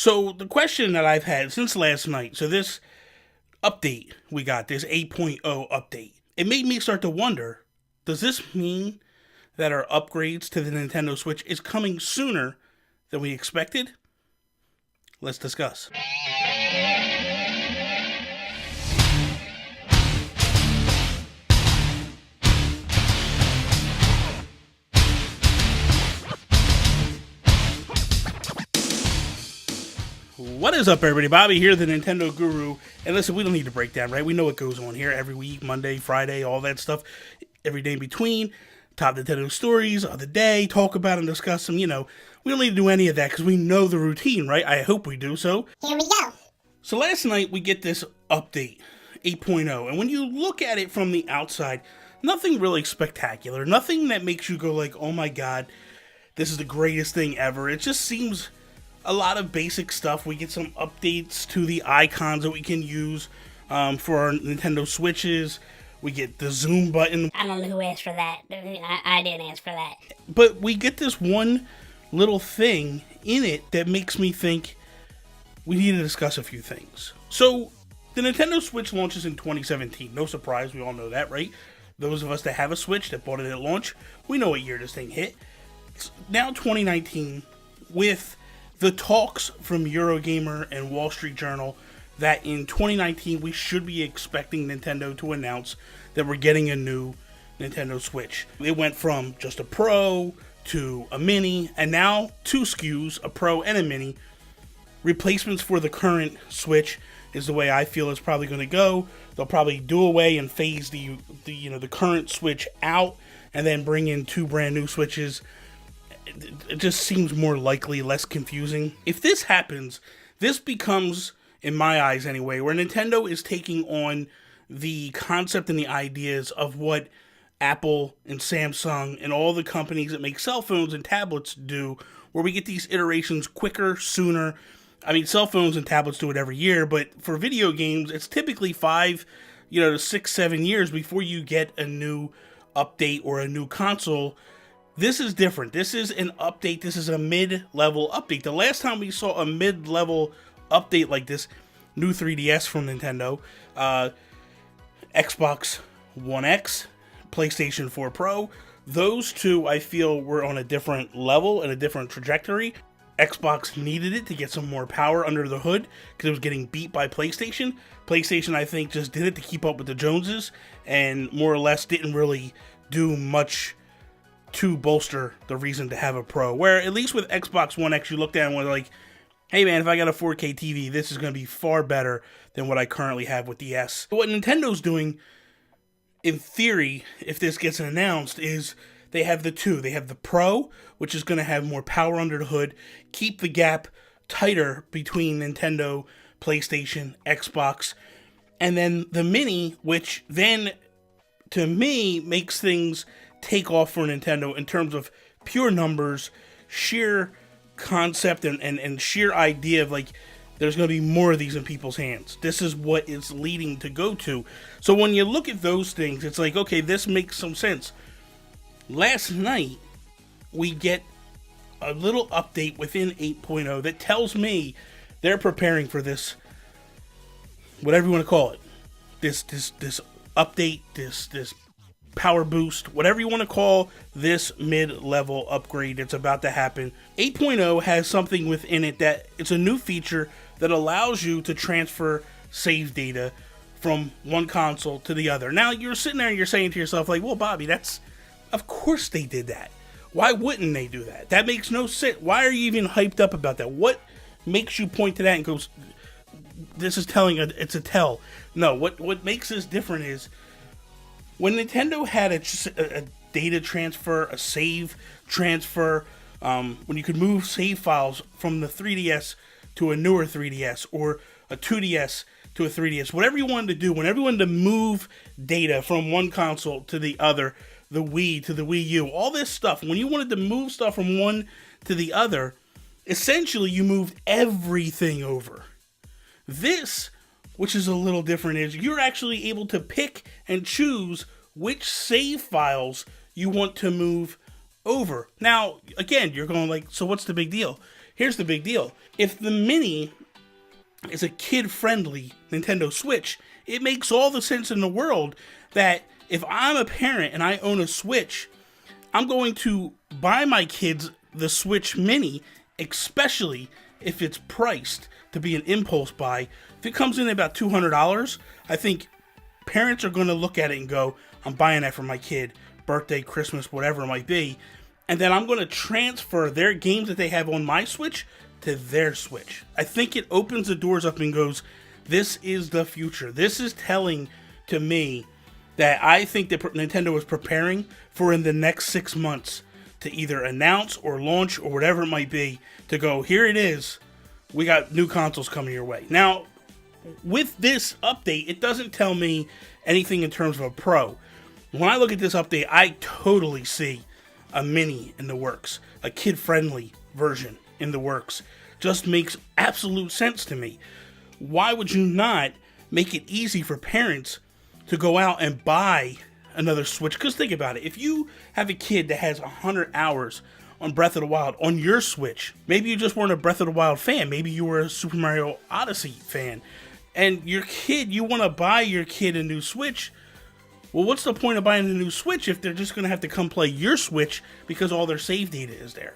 So the question that I've had since last night, so this update we got, this 8.0 update, it made me start to wonder, does this mean that our upgrades to the Nintendo Switch is coming sooner than we expected? Let's discuss. What is up, everybody? Bobby here, the Nintendo Guru. And listen, we don't need to break down, right? We know what goes on here every week, Monday, Friday, all that stuff. Every day in between, top Nintendo stories of the day, talk about and discuss them. We don't need to do any of that because we know the routine, right? I hope we do. So here we go. So last night we get this update, 8.0. And when you look at it from the outside, nothing really spectacular. Nothing that makes you go like, oh my god, this is the greatest thing ever. It just seems a lot of basic stuff. We get some updates to the icons that we can use for our Nintendo Switches. We get the zoom button. I don't know who asked for that. I didn't ask for that. But we get this one little thing in it that makes me think we need to discuss a few things. So, the Nintendo Switch launches in 2017. No surprise, we all know that, right? Those of us that have a Switch, that bought it at launch, we know what year this thing hit. It's now 2019 with the talks from Eurogamer and Wall Street Journal that in 2019 we should be expecting Nintendo to announce that we're getting a new Nintendo Switch. It went from just a Pro to a Mini, and now two SKUs, a Pro and a Mini. Replacements for the current Switch is the way I feel it's probably going to go. They'll probably do away and phase the current Switch out, and then bring in two brand new Switches. It just seems more likely, less confusing. If this happens, this becomes, in my eyes anyway, where Nintendo is taking on the concept and the ideas of what Apple and Samsung and all the companies that make cell phones and tablets do, where we get these iterations quicker, sooner. I mean, cell phones and tablets do it every year, but for video games, it's typically 5 to 6, 7 years before you get a new update or a new console. This is different. This is an update. This is a mid-level update. The last time we saw a mid-level update like this, new 3DS from Nintendo, Xbox One X, PlayStation 4 Pro, those two I feel were on a different level and a different trajectory. Xbox needed it to get some more power under the hood because it was getting beat by PlayStation. PlayStation, I think, just did it to keep up with the Joneses and more or less didn't really do much to bolster the reason to have a Pro. Where at least with Xbox One X, you looked at it and were like, hey man, if I got a 4K TV, this is going to be far better than what I currently have with the S. But what Nintendo's doing, in theory, if this gets announced, is they have the two. They have the Pro, which is going to have more power under the hood, keep the gap tighter between Nintendo, PlayStation, Xbox, and then the Mini, which then, to me, makes things take off for Nintendo in terms of pure numbers, sheer concept, and sheer idea of like, there's going to be more of these in people's hands. This is what it's leading to go to. So when you look at those things, it's like, okay, this makes some sense. Last night, we get a little update within 8.0 that tells me they're preparing for this, whatever you want to call it, this update, this power boost, whatever you want to call this mid-level upgrade that's about to happen. 8.0 has something within it that it's a new feature that allows you to transfer save data from one console to the other. Now, you're sitting there and you're saying to yourself, like, well, Bobby, of course they did that. Why wouldn't they do that? That makes no sense. Why are you even hyped up about that? What makes you point to that and goes, this is it's a tell? No, what makes this different is when Nintendo had a data transfer, a save transfer, when you could move save files from the 3DS to a newer 3DS or a 2DS to a 3DS, whatever you wanted to do, whenever you wanted to move data from one console to the other, the Wii to the Wii U, all this stuff, when you wanted to move stuff from one to the other, essentially you moved everything over. This, which is a little different, is you're actually able to pick and choose which save files you want to move over. Now, again, you're going like, so what's the big deal? here's the big deal. If the Mini is a kid-friendly Nintendo Switch, it makes all the sense in the world that if I'm a parent and I own a Switch, I'm going to buy my kids the Switch Mini, especially if it's priced to be an impulse buy. If it comes in at about $200, I think parents are going to look at it and go, I'm buying that for my kid, birthday, Christmas, whatever it might be. And then I'm going to transfer their games that they have on my Switch to their Switch. I think it opens the doors up and goes, this is the future. This is telling to me that I think that Nintendo is preparing for in the next 6 months to either announce or launch or whatever it might be, to go, here it is, we got new consoles coming your way. Now, with this update, it doesn't tell me anything in terms of a Pro. When I look at this update, I totally see a Mini in the works, a kid-friendly version in the works. Just makes absolute sense to me. Why would you not make it easy for parents to go out and buy another Switch? Because think about it. If you have a kid that has 100 hours on Breath of the Wild on your Switch, maybe you just weren't a Breath of the Wild fan. Maybe you were a Super Mario Odyssey fan. And your kid, you want to buy your kid a new Switch. Well, what's the point of buying a new Switch if they're just going to have to come play your Switch because all their save data is there?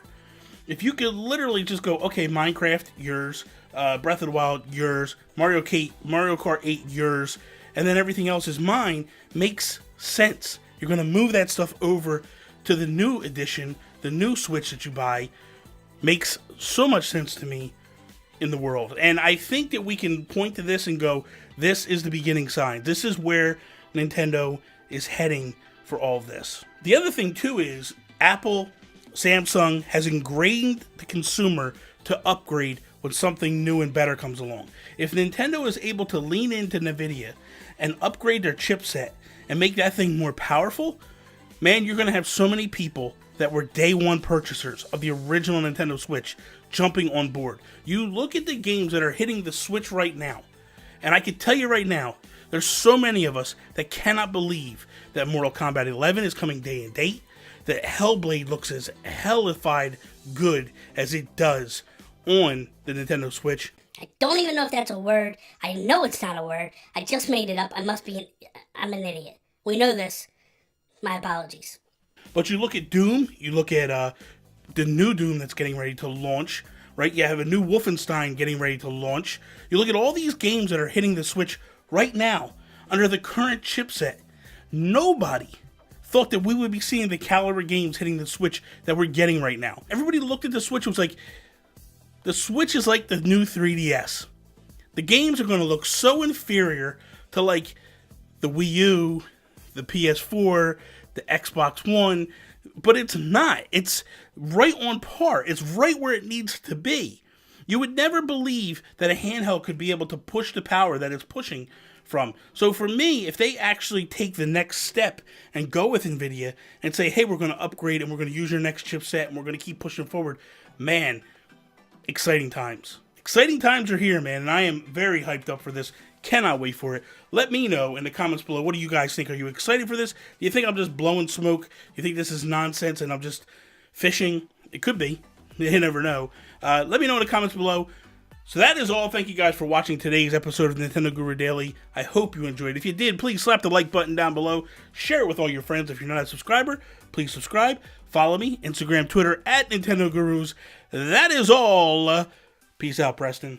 If you could literally just go, okay, Minecraft, yours, Breath of the Wild, yours, Mario Kart 8, yours, and then everything else is mine, makes sense. You're going to move that stuff over to the new edition, the new Switch that you buy. Makes so much sense to me in the world. And I think that we can point to this and go, this is the beginning sign. This is where Nintendo is heading for all of this. The other thing too is Apple, Samsung has ingrained the consumer to upgrade when something new and better comes along. If Nintendo is able to lean into NVIDIA and upgrade their chipset and make that thing more powerful, man, you're going to have so many people that were day one purchasers of the original Nintendo Switch jumping on board. You look at the games that are hitting the Switch right now, and I can tell you right now, there's so many of us that cannot believe that Mortal Kombat 11 is coming day and date, that Hellblade looks as hellified good as it does on the Nintendo Switch. I don't even know if that's a word. I know it's not a word. I just made it up. I'm an idiot. We know this. My apologies. But you look at Doom, you look at the new Doom that's getting ready to launch, right? You have a new Wolfenstein getting ready to launch. You look at all these games that are hitting the Switch right now under the current chipset. Nobody thought that we would be seeing the caliber games hitting the Switch that we're getting right now. Everybody looked at the Switch and was like, the Switch is like the new 3DS. The games are going to look so inferior to like the Wii U, the PS4, the Xbox One, but it's not. It's right on par. It's right where it needs to be. You would never believe that a handheld could be able to push the power that it's pushing from. So for me, if they actually take the next step and go with NVIDIA and say, hey, we're going to upgrade and we're going to use your next chipset and we're going to keep pushing forward, man, exciting times. Exciting times are here, man, and I am very hyped up for this. Cannot wait for it. Let me know in the comments below, what do you guys think? Are you excited for this? Do you think I'm just blowing smoke? Do you think this is nonsense and I'm just fishing? It could be. You never know. Let me know in the comments below. So that is all. Thank you guys for watching today's episode of Nintendo Guru Daily. I hope you enjoyed. If you did, please slap the like button down below. Share it with all your friends. If you're not a subscriber, please subscribe. Follow me, Instagram, Twitter, @Nintendo Gurus. That is all. Peace out, Preston.